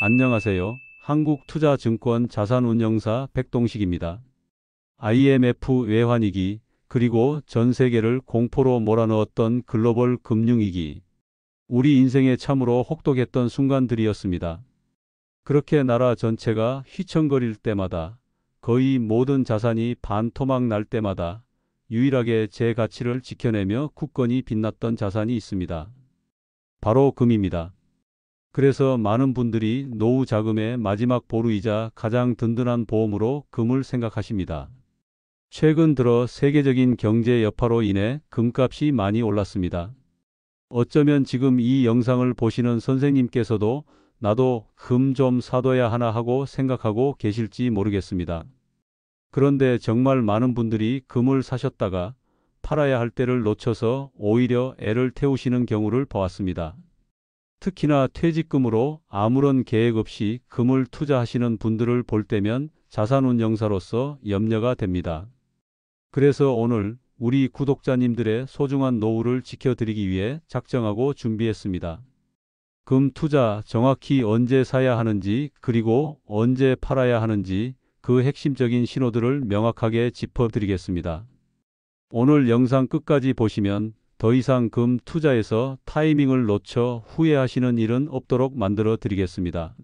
안녕하세요. 한국투자증권 자산운용사 백동식입니다. IMF 외환위기, 그리고 전 세계를 공포로 몰아넣었던 글로벌 금융위기. 우리 인생에 참으로 혹독했던 순간들이었습니다. 그렇게 나라 전체가 휘청거릴 때마다, 거의 모든 자산이 반토막 날 때마다 유일하게 제 가치를 지켜내며 굳건히 빛났던 자산이 있습니다. 바로 금입니다. 그래서 많은 분들이 노후 자금의 마지막 보루이자 가장 든든한 보험으로 금을 생각하십니다. 최근 들어 세계적인 경제 여파로 인해 금값이 많이 올랐습니다. 어쩌면 지금 이 영상을 보시는 선생님께서도 나도 금 좀 사둬야 하나 하고 생각하고 계실지 모르겠습니다. 그런데 정말 많은 분들이 금을 사셨다가 팔아야 할 때를 놓쳐서 오히려 애를 태우시는 경우를 보았습니다. 특히나 퇴직금으로 아무런 계획 없이 금을 투자하시는 분들을 볼 때면 자산운용사로서 염려가 됩니다. 그래서 오늘 우리 구독자님들의 소중한 노후를 지켜드리기 위해 작정하고 준비했습니다. 금 투자 정확히 언제 사야 하는지, 그리고 언제 팔아야 하는지 그 핵심적인 신호들을 명확하게 짚어드리겠습니다. 오늘 영상 끝까지 보시면 더 이상 금 투자에서 타이밍을 놓쳐 후회하시는 일은 없도록 만들어 드리겠습니다.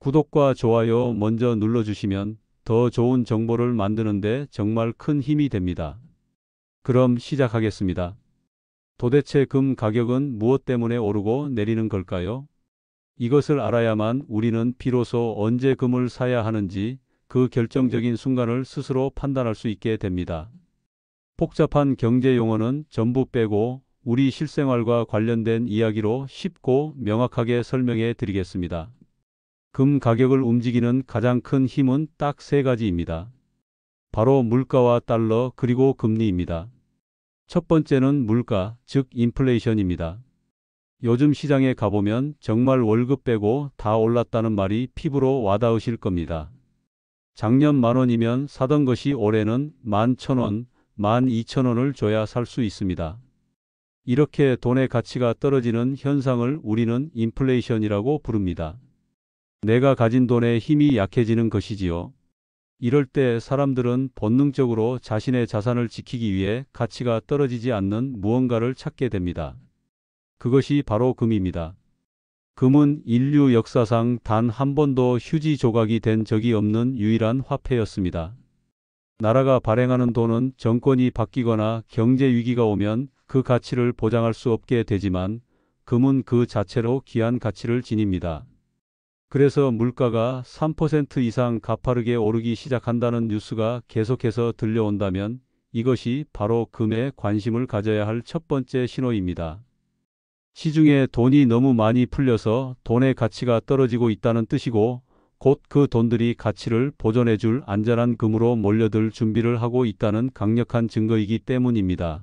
구독과 좋아요 먼저 눌러주시면 더 좋은 정보를 만드는데 정말 큰 힘이 됩니다. 그럼 시작하겠습니다. 도대체 금 가격은 무엇 때문에 오르고 내리는 걸까요? 이것을 알아야만 우리는 비로소 언제 금을 사야 하는지 그 결정적인 순간을 스스로 판단할 수 있게 됩니다. 복잡한 경제 용어는 전부 빼고 우리 실생활과 관련된 이야기로 쉽고 명확하게 설명해 드리겠습니다. 금 가격을 움직이는 가장 큰 힘은 딱 세 가지입니다. 바로 물가와 달러, 그리고 금리입니다. 첫 번째는 물가, 즉 인플레이션입니다. 요즘 시장에 가보면 정말 월급 빼고 다 올랐다는 말이 피부로 와닿으실 겁니다. 작년 10,000원이면 사던 것이 올해는 11,000원, 12,000원을 줘야 살 수 있습니다. 이렇게 돈의 가치가 떨어지는 현상을 우리는 인플레이션이라고 부릅니다. 내가 가진 돈의 힘이 약해지는 것이지요. 이럴 때 사람들은 본능적으로 자신의 자산을 지키기 위해 가치가 떨어지지 않는 무언가를 찾게 됩니다. 그것이 바로 금입니다. 금은 인류 역사상 단 한 번도 휴지 조각이 된 적이 없는 유일한 화폐였습니다. 나라가 발행하는 돈은 정권이 바뀌거나 경제 위기가 오면 그 가치를 보장할 수 없게 되지만 금은 그 자체로 귀한 가치를 지닙니다. 그래서 물가가 3% 이상 가파르게 오르기 시작한다는 뉴스가 계속해서 들려온다면 이것이 바로 금에 관심을 가져야 할 첫 번째 신호입니다. 시중에 돈이 너무 많이 풀려서 돈의 가치가 떨어지고 있다는 뜻이고, 곧 그 돈들이 가치를 보존해 줄 안전한 금으로 몰려들 준비를 하고 있다는 강력한 증거이기 때문입니다.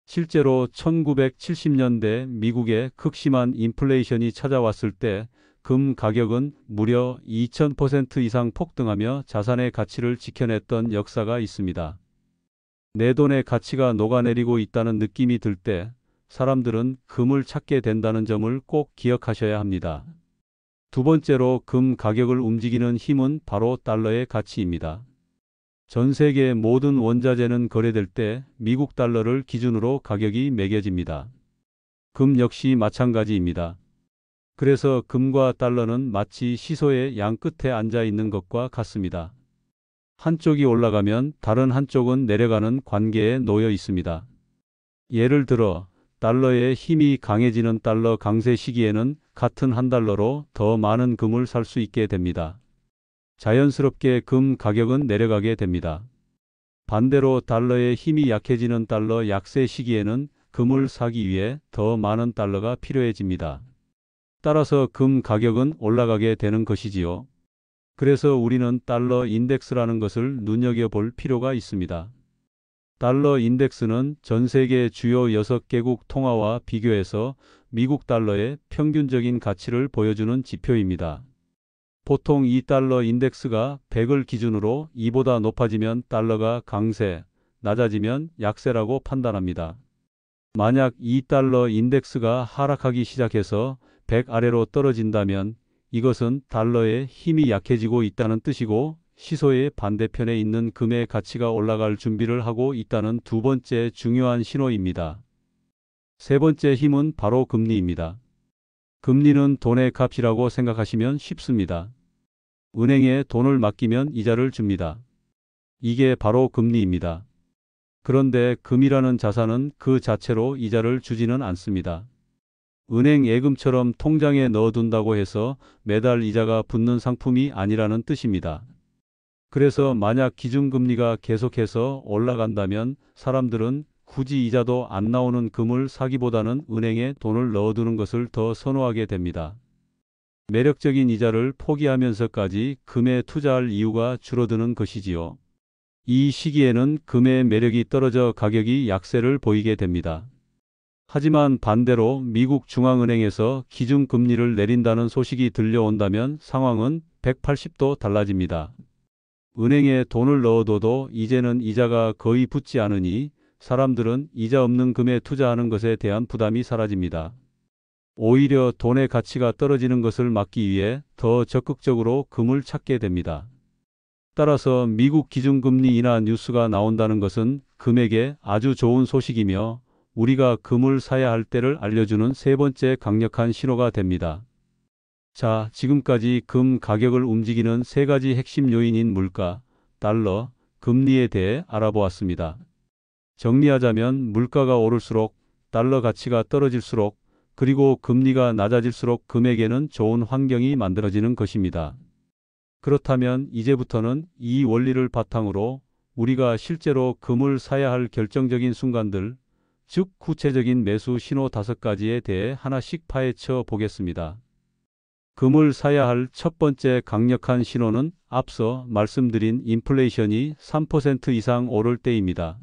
실제로 1970년대 미국에 극심한 인플레이션이 찾아왔을 때 금 가격은 무려 2000% 이상 폭등하며 자산의 가치를 지켜냈던 역사가 있습니다. 내 돈의 가치가 녹아내리고 있다는 느낌이 들 때 사람들은 금을 찾게 된다는 점을 꼭 기억하셔야 합니다. 두 번째로 금 가격을 움직이는 힘은 바로 달러의 가치입니다. 전 세계 모든 원자재는 거래될 때 미국 달러를 기준으로 가격이 매겨집니다. 금 역시 마찬가지입니다. 그래서 금과 달러는 마치 시소의 양 끝에 앉아 있는 것과 같습니다. 한쪽이 올라가면 다른 한쪽은 내려가는 관계에 놓여 있습니다. 예를 들어 달러의 힘이 강해지는 달러 강세 시기에는 같은 한 달러로 더 많은 금을 살 수 있게 됩니다. 자연스럽게 금 가격은 내려가게 됩니다. 반대로 달러의 힘이 약해지는 달러 약세 시기에는 금을 사기 위해 더 많은 달러가 필요해집니다. 따라서 금 가격은 올라가게 되는 것이지요. 그래서 우리는 달러 인덱스라는 것을 눈여겨볼 필요가 있습니다. 달러 인덱스는 전 세계 주요 6개국 통화와 비교해서 미국 달러의 평균적인 가치를 보여주는 지표입니다. 보통 이 달러 인덱스가 100을 기준으로 2보다 높아지면 달러가 강세, 낮아지면 약세라고 판단합니다. 만약 이 달러 인덱스가 하락하기 시작해서 100 아래로 떨어진다면 이것은 달러의 힘이 약해지고 있다는 뜻이고 시소의 반대편에 있는 금의 가치가 올라갈 준비를 하고 있다는 두 번째 중요한 신호입니다. 세 번째 힘은 바로 금리입니다. 금리는 돈의 값이라고 생각하시면 쉽습니다. 은행에 돈을 맡기면 이자를 줍니다. 이게 바로 금리입니다. 그런데 금이라는 자산은 그 자체로 이자를 주지는 않습니다. 은행 예금처럼 통장에 넣어둔다고 해서 매달 이자가 붙는 상품이 아니라는 뜻입니다. 그래서 만약 기준금리가 계속해서 올라간다면 사람들은 굳이 이자도 안 나오는 금을 사기보다는 은행에 돈을 넣어두는 것을 더 선호하게 됩니다. 매력적인 이자를 포기하면서까지 금에 투자할 이유가 줄어드는 것이지요. 이 시기에는 금의 매력이 떨어져 가격이 약세를 보이게 됩니다. 하지만 반대로 미국 중앙은행에서 기준금리를 내린다는 소식이 들려온다면 상황은 180도 달라집니다. 은행에 돈을 넣어둬도 이제는 이자가 거의 붙지 않으니 사람들은 이자 없는 금에 투자하는 것에 대한 부담이 사라집니다. 오히려 돈의 가치가 떨어지는 것을 막기 위해 더 적극적으로 금을 찾게 됩니다. 따라서 미국 기준금리 인하 뉴스가 나온다는 것은 금에게 아주 좋은 소식이며 우리가 금을 사야 할 때를 알려주는 세 번째 강력한 신호가 됩니다. 자, 지금까지 금 가격을 움직이는 세 가지 핵심 요인인 물가, 달러, 금리에 대해 알아보았습니다. 정리하자면 물가가 오를수록 달러 가치가 떨어질수록 그리고 금리가 낮아질수록 금에게는 좋은 환경이 만들어지는 것입니다. 그렇다면 이제부터는 이 원리를 바탕으로 우리가 실제로 금을 사야 할 결정적인 순간들, 즉 구체적인 매수 신호 5가지에 대해 하나씩 파헤쳐 보겠습니다. 금을 사야 할 첫 번째 강력한 신호는 앞서 말씀드린 인플레이션이 3% 이상 오를 때입니다.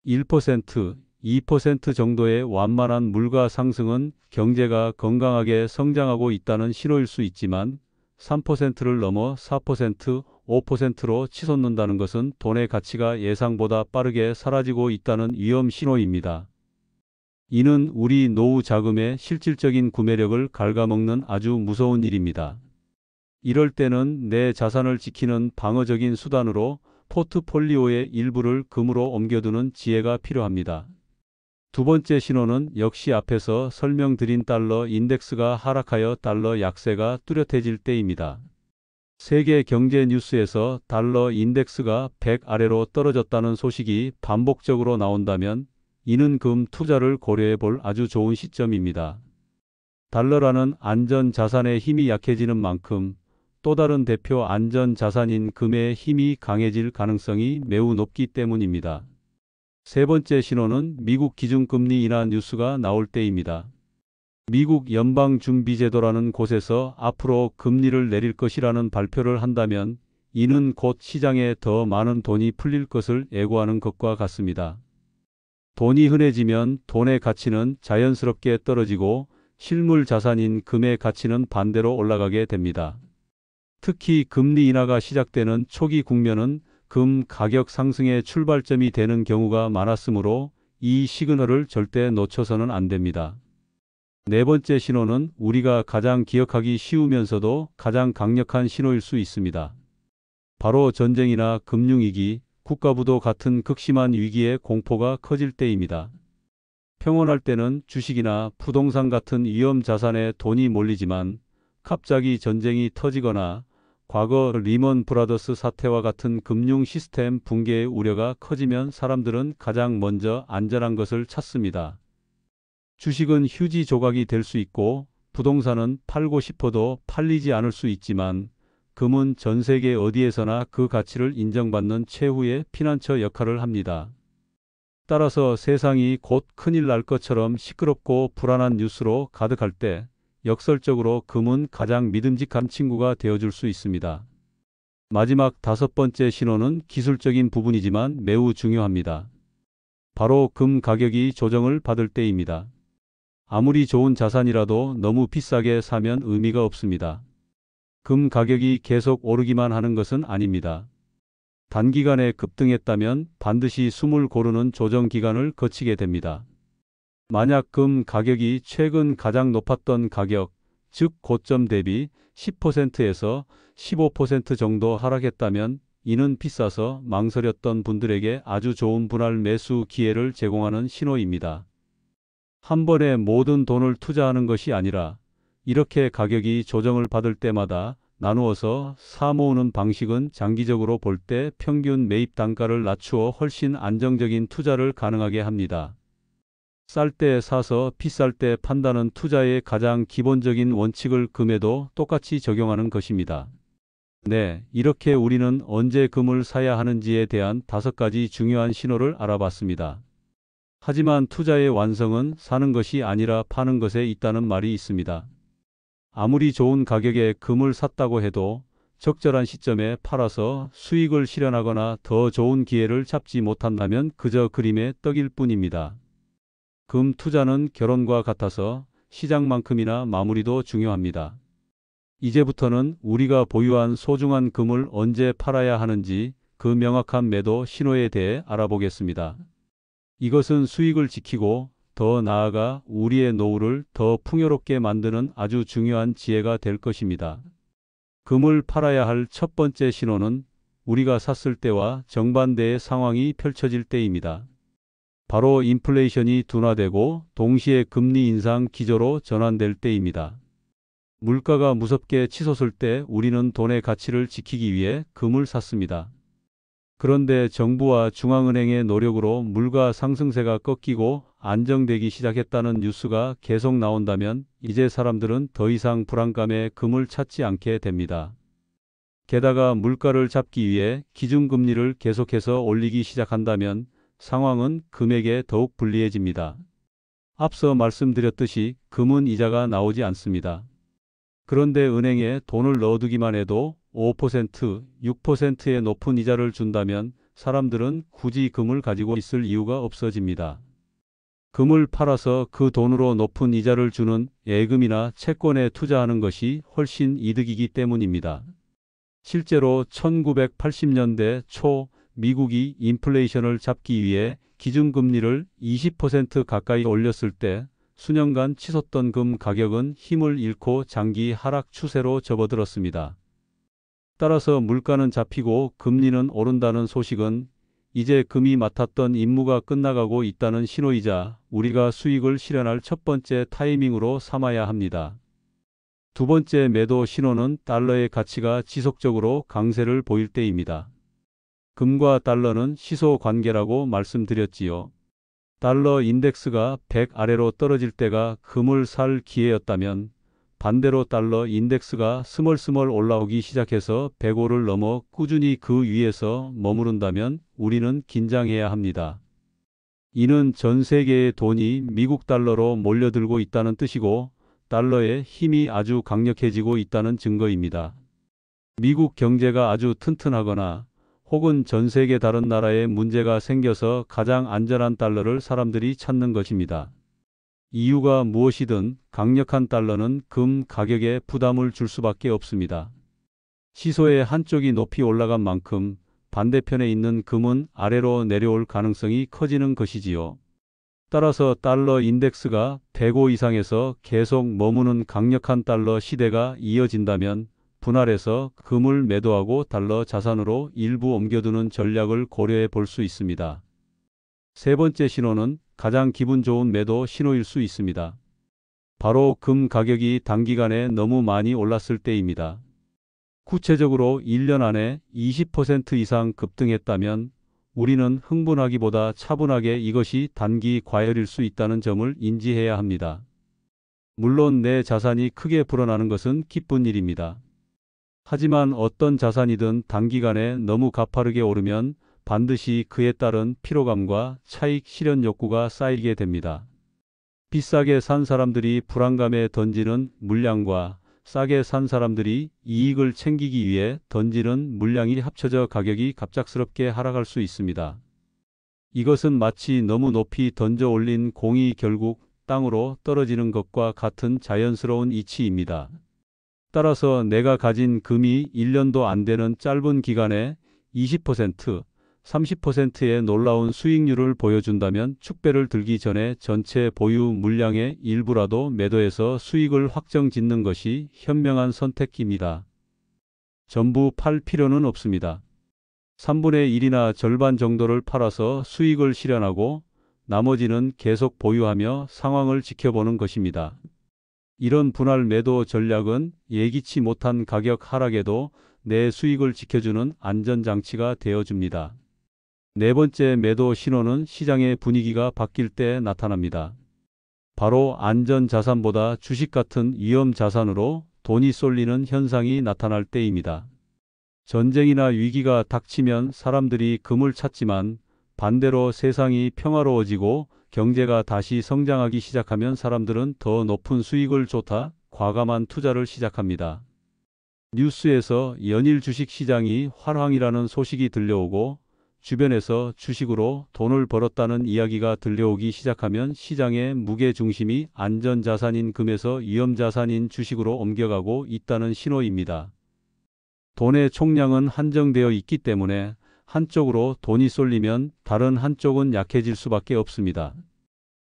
1%, 2% 정도의 완만한 물가 상승은 경제가 건강하게 성장하고 있다는 신호일 수 있지만 3%를 넘어 4%, 5%로 치솟는다는 것은 돈의 가치가 예상보다 빠르게 사라지고 있다는 위험 신호입니다. 이는 우리 노후 자금의 실질적인 구매력을 갉아먹는 아주 무서운 일입니다. 이럴 때는 내 자산을 지키는 방어적인 수단으로 포트폴리오의 일부를 금으로 옮겨두는 지혜가 필요합니다. 두 번째 신호는 역시 앞에서 설명드린 달러 인덱스가 하락하여 달러 약세가 뚜렷해질 때입니다. 세계 경제 뉴스에서 달러 인덱스가 100 아래로 떨어졌다는 소식이 반복적으로 나온다면 이는 금 투자를 고려해 볼 아주 좋은 시점입니다. 달러라는 안전 자산의 힘이 약해지는 만큼 또 다른 대표 안전 자산인 금의 힘이 강해질 가능성이 매우 높기 때문입니다. 세 번째 신호는 미국 기준금리 인하 뉴스가 나올 때입니다. 미국 연방준비제도라는 곳에서 앞으로 금리를 내릴 것이라는 발표를 한다면 이는 곧 시장에 더 많은 돈이 풀릴 것을 예고하는 것과 같습니다. 돈이 흔해지면 돈의 가치는 자연스럽게 떨어지고 실물 자산인 금의 가치는 반대로 올라가게 됩니다. 특히 금리 인하가 시작되는 초기 국면은 금 가격 상승의 출발점이 되는 경우가 많았으므로 이 시그널을 절대 놓쳐서는 안 됩니다. 네 번째 신호는 우리가 가장 기억하기 쉬우면서도 가장 강력한 신호일 수 있습니다. 바로 전쟁이나 금융위기, 국가부도 같은 극심한 위기의 공포가 커질 때입니다. 평온할 때는 주식이나 부동산 같은 위험 자산에 돈이 몰리지만 갑자기 전쟁이 터지거나 과거 리먼 브라더스 사태와 같은 금융 시스템 붕괴의 우려가 커지면 사람들은 가장 먼저 안전한 것을 찾습니다. 주식은 휴지 조각이 될 수 있고 부동산은 팔고 싶어도 팔리지 않을 수 있지만 금은 전 세계 어디에서나 그 가치를 인정받는 최후의 피난처 역할을 합니다. 따라서 세상이 곧 큰일 날 것처럼 시끄럽고 불안한 뉴스로 가득할 때 역설적으로 금은 가장 믿음직한 친구가 되어줄 수 있습니다. 마지막 다섯 번째 신호는 기술적인 부분이지만 매우 중요합니다. 바로 금 가격이 조정을 받을 때입니다. 아무리 좋은 자산이라도 너무 비싸게 사면 의미가 없습니다. 금 가격이 계속 오르기만 하는 것은 아닙니다. 단기간에 급등했다면 반드시 숨을 고르는 조정 기간을 거치게 됩니다. 만약 금 가격이 최근 가장 높았던 가격, 즉 고점 대비 10%에서 15% 정도 하락했다면 이는 비싸서 망설였던 분들에게 아주 좋은 분할 매수 기회를 제공하는 신호입니다. 한 번에 모든 돈을 투자하는 것이 아니라 이렇게 가격이 조정을 받을 때마다 나누어서 사 모으는 방식은 장기적으로 볼 때 평균 매입 단가를 낮추어 훨씬 안정적인 투자를 가능하게 합니다. 쌀 때 사서 비쌀 때 판다는 투자의 가장 기본적인 원칙을 금에도 똑같이 적용하는 것입니다. 네, 이렇게 우리는 언제 금을 사야 하는지에 대한 5가지 중요한 신호를 알아봤습니다. 하지만 투자의 완성은 사는 것이 아니라 파는 것에 있다는 말이 있습니다. 아무리 좋은 가격에 금을 샀다고 해도 적절한 시점에 팔아서 수익을 실현하거나 더 좋은 기회를 잡지 못한다면 그저 그림의 떡일 뿐입니다. 금 투자는 결혼과 같아서 시작만큼이나 마무리도 중요합니다. 이제부터는 우리가 보유한 소중한 금을 언제 팔아야 하는지 그 명확한 매도 신호에 대해 알아보겠습니다. 이것은 수익을 지키고 더 나아가 우리의 노후를 더 풍요롭게 만드는 아주 중요한 지혜가 될 것입니다. 금을 팔아야 할 첫 번째 신호는 우리가 샀을 때와 정반대의 상황이 펼쳐질 때입니다. 바로 인플레이션이 둔화되고 동시에 금리 인상 기조로 전환될 때입니다. 물가가 무섭게 치솟을 때 우리는 돈의 가치를 지키기 위해 금을 샀습니다. 그런데 정부와 중앙은행의 노력으로 물가 상승세가 꺾이고 안정되기 시작했다는 뉴스가 계속 나온다면 이제 사람들은 더 이상 불안감에 금을 찾지 않게 됩니다. 게다가 물가를 잡기 위해 기준금리를 계속해서 올리기 시작한다면 상황은 금에게 더욱 불리해집니다. 앞서 말씀드렸듯이 금은 이자가 나오지 않습니다. 그런데 은행에 돈을 넣어두기만 해도 5%, 6%의 높은 이자를 준다면 사람들은 굳이 금을 가지고 있을 이유가 없어집니다. 금을 팔아서 그 돈으로 높은 이자를 주는 예금이나 채권에 투자하는 것이 훨씬 이득이기 때문입니다. 실제로 1980년대 초 미국이 인플레이션을 잡기 위해 기준금리를 20% 가까이 올렸을 때 수년간 치솟던 금 가격은 힘을 잃고 장기 하락 추세로 접어들었습니다. 따라서 물가는 잡히고 금리는 오른다는 소식은 이제 금이 맡았던 임무가 끝나가고 있다는 신호이자 우리가 수익을 실현할 첫 번째 타이밍으로 삼아야 합니다. 두 번째 매도 신호는 달러의 가치가 지속적으로 강세를 보일 때입니다. 금과 달러는 시소 관계라고 말씀드렸지요. 달러 인덱스가 100 아래로 떨어질 때가 금을 살 기회였다면 반대로 달러 인덱스가 스멀스멀 올라오기 시작해서 105를 넘어 꾸준히 그 위에서 머무른다면 우리는 긴장해야 합니다. 이는 전 세계의 돈이 미국 달러로 몰려들고 있다는 뜻이고 달러의 힘이 아주 강력해지고 있다는 증거입니다. 미국 경제가 아주 튼튼하거나 혹은 전 세계 다른 나라에 문제가 생겨서 가장 안전한 달러를 사람들이 찾는 것입니다. 이유가 무엇이든 강력한 달러는 금 가격에 부담을 줄 수밖에 없습니다. 시소의 한쪽이 높이 올라간 만큼 반대편에 있는 금은 아래로 내려올 가능성이 커지는 것이지요. 따라서 달러 인덱스가 105 이상에서 계속 머무는 강력한 달러 시대가 이어진다면 분할해서 금을 매도하고 달러 자산으로 일부 옮겨두는 전략을 고려해 볼 수 있습니다. 세 번째 신호는 가장 기분 좋은 매도 신호일 수 있습니다. 바로 금 가격이 단기간에 너무 많이 올랐을 때입니다. 구체적으로 1년 안에 20% 이상 급등했다면 우리는 흥분하기보다 차분하게 이것이 단기 과열일 수 있다는 점을 인지해야 합니다. 물론 내 자산이 크게 불어나는 것은 기쁜 일입니다. 하지만 어떤 자산이든 단기간에 너무 가파르게 오르면 반드시 그에 따른 피로감과 차익 실현 욕구가 쌓이게 됩니다. 비싸게 산 사람들이 불안감에 던지는 물량과 싸게 산 사람들이 이익을 챙기기 위해 던지는 물량이 합쳐져 가격이 갑작스럽게 하락할 수 있습니다. 이것은 마치 너무 높이 던져 올린 공이 결국 땅으로 떨어지는 것과 같은 자연스러운 이치입니다. 따라서 내가 가진 금이 1년도 안 되는 짧은 기간에 20%, 30%의 놀라운 수익률을 보여준다면 축배를 들기 전에 전체 보유 물량의 일부라도 매도해서 수익을 확정 짓는 것이 현명한 선택입니다. 전부 팔 필요는 없습니다. 3분의 1이나 절반 정도를 팔아서 수익을 실현하고 나머지는 계속 보유하며 상황을 지켜보는 것입니다. 이런 분할 매도 전략은 예기치 못한 가격 하락에도 내 수익을 지켜주는 안전장치가 되어줍니다. 네 번째 매도 신호는 시장의 분위기가 바뀔 때 나타납니다. 바로 안전자산보다 주식 같은 위험자산으로 돈이 쏠리는 현상이 나타날 때입니다. 전쟁이나 위기가 닥치면 사람들이 금을 찾지만 반대로 세상이 평화로워지고 경제가 다시 성장하기 시작하면 사람들은 더 높은 수익을 좋다 과감한 투자를 시작합니다. 뉴스에서 연일 주식 시장이 활황이라는 소식이 들려오고 주변에서 주식으로 돈을 벌었다는 이야기가 들려오기 시작하면 시장의 무게중심이 안전자산인 금에서 위험자산인 주식으로 옮겨가고 있다는 신호입니다. 돈의 총량은 한정되어 있기 때문에 한쪽으로 돈이 쏠리면 다른 한쪽은 약해질 수밖에 없습니다.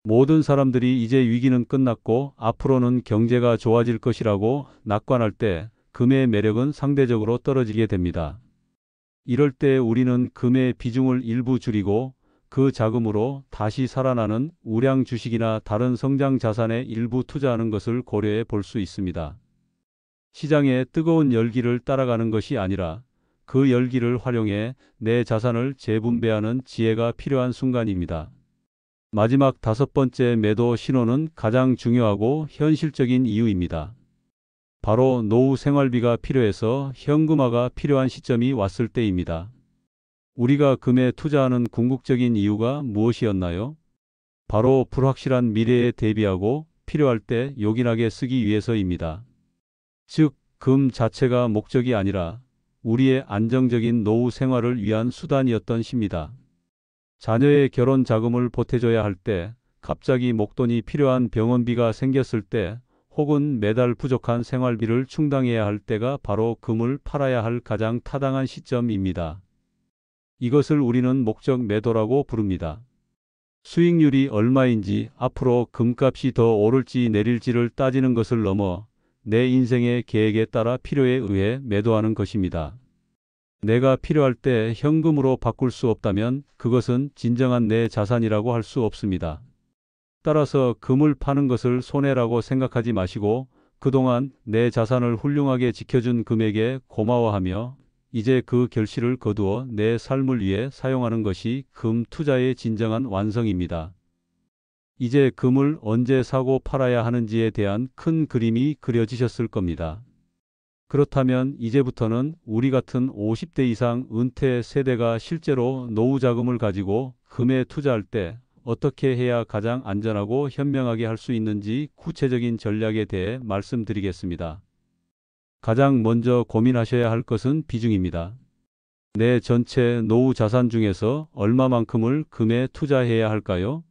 모든 사람들이 이제 위기는 끝났고 앞으로는 경제가 좋아질 것이라고 낙관할 때 금의 매력은 상대적으로 떨어지게 됩니다. 이럴 때 우리는 금의 비중을 일부 줄이고 그 자금으로 다시 살아나는 우량 주식이나 다른 성장 자산에 일부 투자하는 것을 고려해 볼 수 있습니다. 시장의 뜨거운 열기를 따라가는 것이 아니라 그 열기를 활용해 내 자산을 재분배하는 지혜가 필요한 순간입니다. 마지막 다섯 번째 매도 신호는 가장 중요하고 현실적인 이유입니다. 바로 노후 생활비가 필요해서 현금화가 필요한 시점이 왔을 때입니다. 우리가 금에 투자하는 궁극적인 이유가 무엇이었나요? 바로 불확실한 미래에 대비하고 필요할 때 요긴하게 쓰기 위해서입니다. 즉, 금 자체가 목적이 아니라 우리의 안정적인 노후 생활을 위한 수단이었던 시입니다. 자녀의 결혼 자금을 보태줘야 할 때, 갑자기 목돈이 필요한 병원비가 생겼을 때, 혹은 매달 부족한 생활비를 충당해야 할 때가 바로 금을 팔아야 할 가장 타당한 시점입니다. 이것을 우리는 목적 매도라고 부릅니다. 수익률이 얼마인지, 앞으로 금값이 더 오를지 내릴지를 따지는 것을 넘어 내 인생의 계획에 따라 필요에 의해 매도하는 것입니다. 내가 필요할 때 현금으로 바꿀 수 없다면 그것은 진정한 내 자산이라고 할 수 없습니다. 따라서 금을 파는 것을 손해라고 생각하지 마시고 그동안 내 자산을 훌륭하게 지켜준 금에게 고마워하며 이제 그 결실을 거두어 내 삶을 위해 사용하는 것이 금 투자의 진정한 완성입니다. 이제 금을 언제 사고 팔아야 하는지에 대한 큰 그림이 그려지셨을 겁니다. 그렇다면 이제부터는 우리 같은 50대 이상 은퇴 세대가 실제로 노후 자금을 가지고 금에 투자할 때 어떻게 해야 가장 안전하고 현명하게 할 수 있는지 구체적인 전략에 대해 말씀드리겠습니다. 가장 먼저 고민하셔야 할 것은 비중입니다. 내 전체 노후 자산 중에서 얼마만큼을 금에 투자해야 할까요?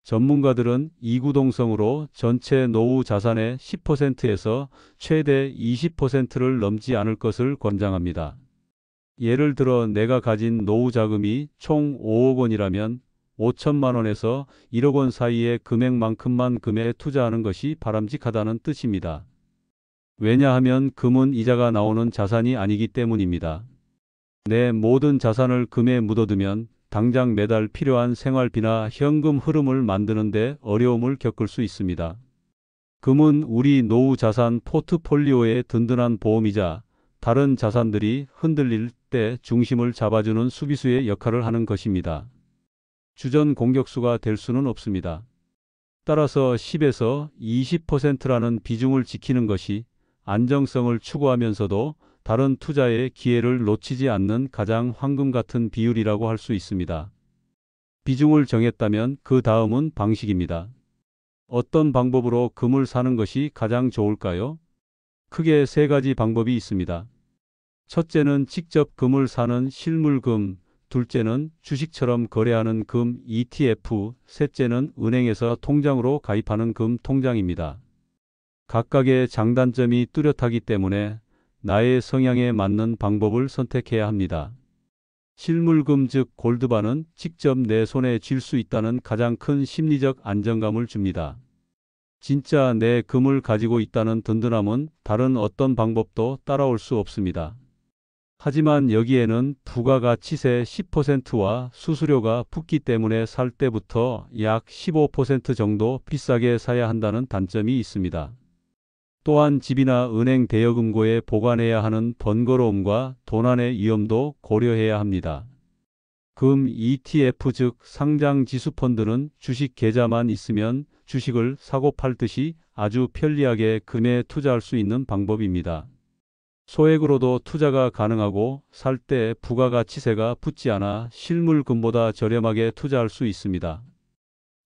전문가들은 이구동성으로 전체 노후 자산의 10%에서 최대 20%를 넘지 않을 것을 권장합니다. 예를 들어 내가 가진 노후 자금이 총 5억 원이라면 5천만 원에서 1억 원 사이의 금액만큼만 금에 투자하는 것이 바람직하다는 뜻입니다. 왜냐하면 금은 이자가 나오는 자산이 아니기 때문입니다. 내 모든 자산을 금에 묻어두면 당장 매달 필요한 생활비나 현금 흐름을 만드는데 어려움을 겪을 수 있습니다. 금은 우리 노후 자산 포트폴리오의 든든한 보험이자 다른 자산들이 흔들릴 때 중심을 잡아주는 수비수의 역할을 하는 것입니다. 주전 공격수가 될 수는 없습니다. 따라서 10에서 20%라는 비중을 지키는 것이 안정성을 추구하면서도 다른 투자의 기회를 놓치지 않는 가장 황금 같은 비율이라고 할 수 있습니다. 비중을 정했다면 그 다음은 방식입니다. 어떤 방법으로 금을 사는 것이 가장 좋을까요? 크게 세 가지 방법이 있습니다. 첫째는 직접 금을 사는 실물금, 둘째는 주식처럼 거래하는 금 ETF, 셋째는 은행에서 통장으로 가입하는 금 통장입니다. 각각의 장단점이 뚜렷하기 때문에 나의 성향에 맞는 방법을 선택해야 합니다. 실물금 즉 골드바는 직접 내 손에 쥘 수 있다는 가장 큰 심리적 안정감을 줍니다. 진짜 내 금을 가지고 있다는 든든함은 다른 어떤 방법도 따라올 수 없습니다. 하지만 여기에는 부가가치세 10%와 수수료가 붙기 때문에 살 때부터 약 15% 정도 비싸게 사야 한다는 단점이 있습니다. 또한 집이나 은행 대여금고에 보관해야 하는 번거로움과 도난의 위험도 고려해야 합니다. 금 ETF 즉 상장 지수펀드는 주식 계좌만 있으면 주식을 사고 팔듯이 아주 편리하게 금에 투자할 수 있는 방법입니다. 소액으로도 투자가 가능하고 살 때 부가가치세가 붙지 않아 실물금보다 저렴하게 투자할 수 있습니다.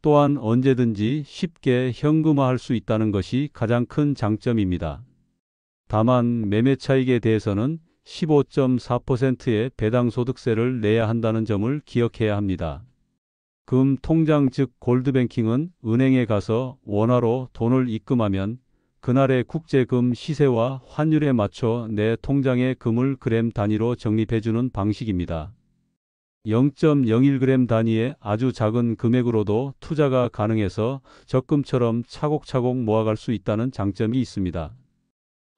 또한 언제든지 쉽게 현금화할 수 있다는 것이 가장 큰 장점입니다. 다만 매매 차익에 대해서는 15.4%의 배당소득세를 내야 한다는 점을 기억해야 합니다. 금 통장 즉 골드뱅킹은 은행에 가서 원화로 돈을 입금하면 그날의 국제금 시세와 환율에 맞춰 내 통장에 금을 그램 단위로 적립해주는 방식입니다. 0.01g 단위의 아주 작은 금액으로도 투자가 가능해서 적금처럼 차곡차곡 모아갈 수 있다는 장점이 있습니다.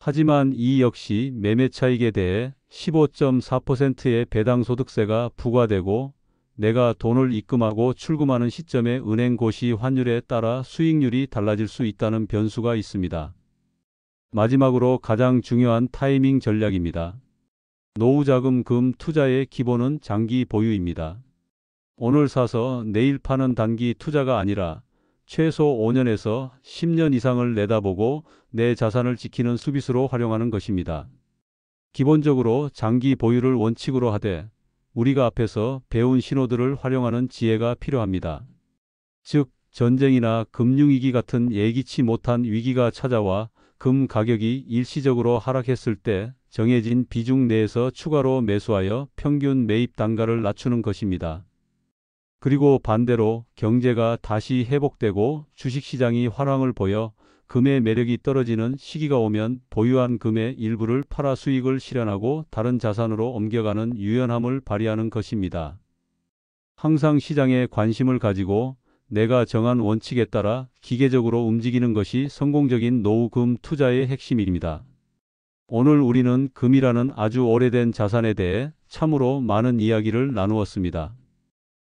하지만 이 역시 매매 차익에 대해 15.4%의 배당소득세가 부과되고 내가 돈을 입금하고 출금하는 시점의 은행 고시 환율에 따라 수익률이 달라질 수 있다는 변수가 있습니다. 마지막으로 가장 중요한 타이밍 전략입니다. 노후자금 금 투자의 기본은 장기 보유입니다. 오늘 사서 내일 파는 단기 투자가 아니라 최소 5년에서 10년 이상을 내다보고 내 자산을 지키는 수비수로 활용하는 것입니다. 기본적으로 장기 보유를 원칙으로 하되 우리가 앞에서 배운 신호들을 활용하는 지혜가 필요합니다. 즉 전쟁이나 금융위기 같은 예기치 못한 위기가 찾아와 금 가격이 일시적으로 하락했을 때 정해진 비중 내에서 추가로 매수하여 평균 매입 단가를 낮추는 것입니다. 그리고 반대로 경제가 다시 회복되고 주식시장이 화랑을 보여 금의 매력이 떨어지는 시기가 오면 보유한 금의 일부를 팔아 수익을 실현하고 다른 자산으로 옮겨가는 유연함을 발휘하는 것입니다. 항상 시장에 관심을 가지고 내가 정한 원칙에 따라 기계적으로 움직이는 것이 성공적인 노후 금 투자의 핵심입니다. 오늘 우리는 금이라는 아주 오래된 자산에 대해 참으로 많은 이야기를 나누었습니다.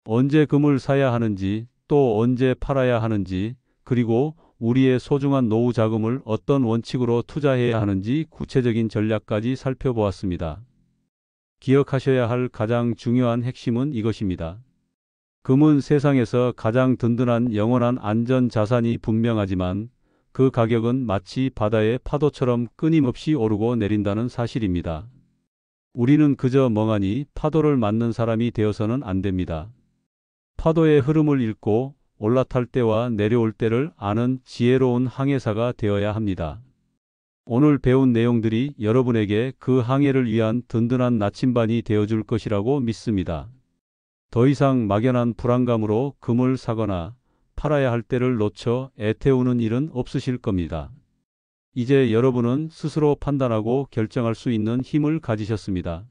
언제 금을 사야 하는지, 또 언제 팔아야 하는지, 그리고 우리의 소중한 노후 자금을 어떤 원칙으로 투자해야 하는지 구체적인 전략까지 살펴보았습니다. 기억하셔야 할 가장 중요한 핵심은 이것입니다. 금은 세상에서 가장 든든한 영원한 안전 자산이 분명하지만 그 가격은 마치 바다의 파도처럼 끊임없이 오르고 내린다는 사실입니다. 우리는 그저 멍하니 파도를 맞는 사람이 되어서는 안 됩니다. 파도의 흐름을 읽고 올라탈 때와 내려올 때를 아는 지혜로운 항해사가 되어야 합니다. 오늘 배운 내용들이 여러분에게 그 항해를 위한 든든한 나침반이 되어줄 것이라고 믿습니다. 더 이상 막연한 불안감으로 금을 사거나 팔아야 할 때를 놓쳐 애태우는 일은 없으실 겁니다. 이제 여러분은 스스로 판단하고 결정할 수 있는 힘을 가지셨습니다.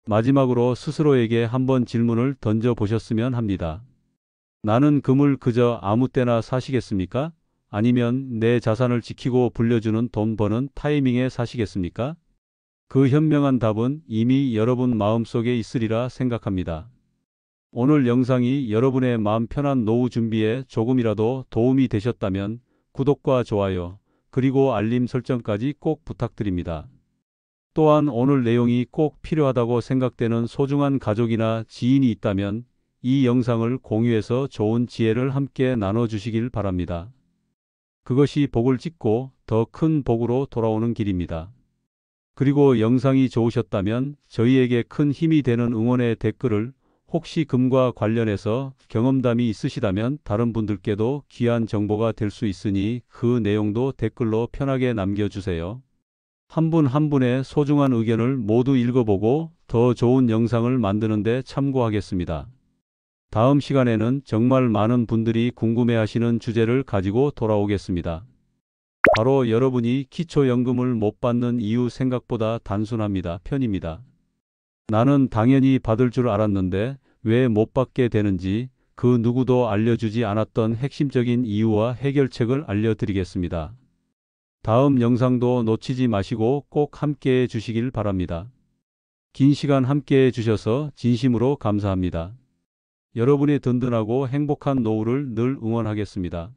마지막으로 스스로에게 한번 질문을 던져보셨으면 합니다. 나는 금을 그저 아무 때나 사시겠습니까? 아니면 내 자산을 지키고 불려주는 돈 버는 타이밍에 사시겠습니까? 그 현명한 답은 이미 여러분 마음속에 있으리라 생각합니다. 오늘 영상이 여러분의 마음 편한 노후 준비에 조금이라도 도움이 되셨다면 구독과 좋아요, 그리고 알림 설정까지 꼭 부탁드립니다. 또한 오늘 내용이 꼭 필요하다고 생각되는 소중한 가족이나 지인이 있다면 이 영상을 공유해서 좋은 지혜를 함께 나눠주시길 바랍니다. 그것이 복을 짓고 더 큰 복으로 돌아오는 길입니다. 그리고 영상이 좋으셨다면 저희에게 큰 힘이 되는 응원의 댓글을 혹시 금과 관련해서 경험담이 있으시다면 다른 분들께도 귀한 정보가 될 수 있으니 그 내용도 댓글로 편하게 남겨주세요. 한 분 한 분의 소중한 의견을 모두 읽어보고 더 좋은 영상을 만드는 데 참고하겠습니다. 다음 시간에는 정말 많은 분들이 궁금해하시는 주제를 가지고 돌아오겠습니다. 바로 여러분이 기초연금을 못 받는 이유 생각보다 단순합니다. 편입니다. 나는 당연히 받을 줄 알았는데 왜 못 받게 되는지 그 누구도 알려주지 않았던 핵심적인 이유와 해결책을 알려드리겠습니다. 다음 영상도 놓치지 마시고 꼭 함께해 주시길 바랍니다. 긴 시간 함께해 주셔서 진심으로 감사합니다. 여러분의 든든하고 행복한 노후를 늘 응원하겠습니다.